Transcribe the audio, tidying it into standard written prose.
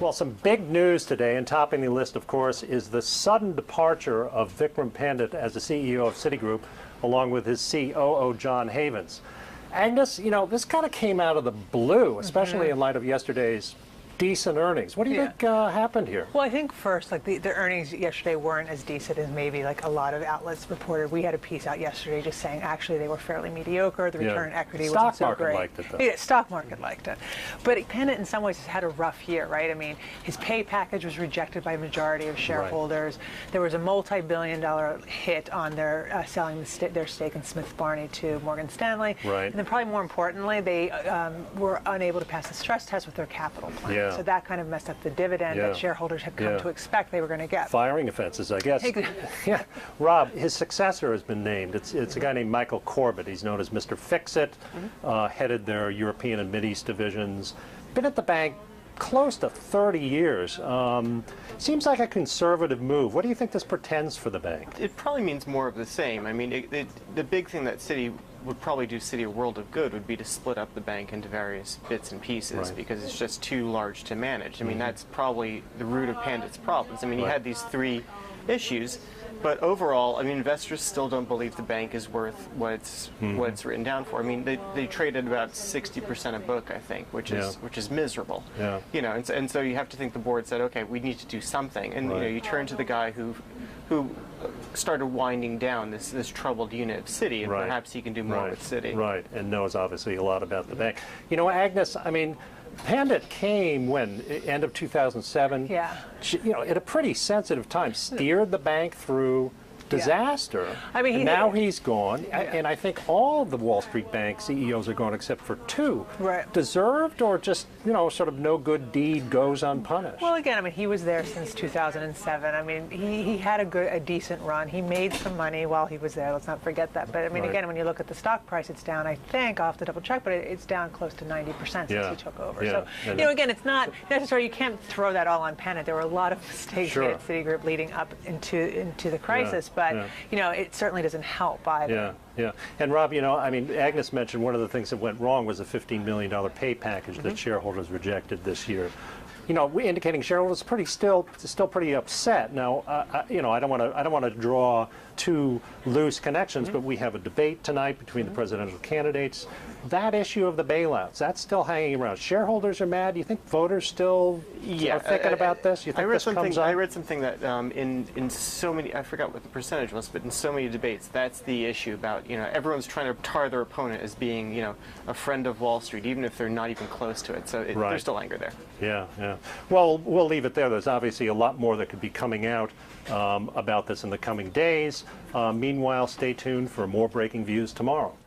Well, some big news today, and topping the list, of course, is the sudden departure of Vikram Pandit as the CEO of Citigroup, along with his COO, John Havens. Agnes, you know, this kind of came out of the blue, especially in light of yesterday's decent earnings. What do you think happened here? Well, I think first, like the earnings yesterday weren't as decent as maybe like a lot of outlets reported. We had a piece out yesterday just saying actually they were fairly mediocre. The return on equity wasn't so great. Stock market liked it, though. Yeah, stock market liked it. But Pandit in some ways has had a rough year, right? I mean, his pay package was rejected by a majority of shareholders. Right. There was a multi-billion-dollar hit on their selling their stake in Smith Barney to Morgan Stanley. Right. And then probably more importantly, they were unable to pass the stress test with their capital plan. Yeah. So that kind of messed up the dividend that shareholders had come to expect they were going to get. Firing offenses, I guess. Yeah, Rob, his successor has been named. It's a guy named Michael Corbett. He's known as Mr. Fix-It, headed their European and Mideast divisions. Been at the bank close to 30 years. Seems like a conservative move. What do you think this portends for the bank? It probably means more of the same. I mean, the big thing that Citi would probably do Citi a world of good would be to split up the bank into various bits and pieces because it's just too large to manage. I mean, that's probably the root of Pandit's problems. I mean, he had these three issues, but overall, I mean, investors still don't believe the bank is worth what it's written down for. I mean, they traded about 60% of book, I think, which is miserable. Yeah. You know, and so you have to think the board said, okay, we need to do something, and you know, you turn to the guy who started winding down this troubled unit of Citi, and perhaps he can do more with Citi. Right, and knows obviously a lot about the bank. You know, Agnes, I mean, Pandit came when? End of 2007? Yeah. You know, at a pretty sensitive time, steered the bank through disaster. I mean, now he's gone, and I think all of the Wall Street bank CEOs are gone except for two. Right. Deserved, or just, you know, sort of no good deed goes unpunished? Well, again, I mean, he was there since 2007. I mean, he had a decent run. He made some money while he was there. Let's not forget that. But I mean, again, when you look at the stock price, it's down. I think I'll have to double check, but it's down close to 90% since he took over. So, you know, again, it's not necessarily, you can't throw that all on Pandit. There were a lot of mistakes at Citigroup leading up into the crisis. But, you know, it certainly doesn't help either. Yeah. And Rob, you know, I mean, Agnes mentioned one of the things that went wrong was a $15 million pay package that shareholders rejected this year. You know, we're indicating shareholders still pretty upset. Now, you know, I don't want to draw too loose connections, but we have a debate tonight between the presidential candidates. That issue of the bailouts, that's still hanging around. Shareholders are mad. Do you think voters still are thinking about this? You think this comes up? I read something that in so many, I forgot what the percentage was, but in so many debates, that's the issue about, you know, everyone's trying to tar their opponent as being, you know, a friend of Wall Street, even if they're not even close to it. So there's still anger there. Yeah. Well, we'll leave it there. There's obviously a lot more that could be coming out about this in the coming days. Meanwhile, stay tuned for more breaking views tomorrow.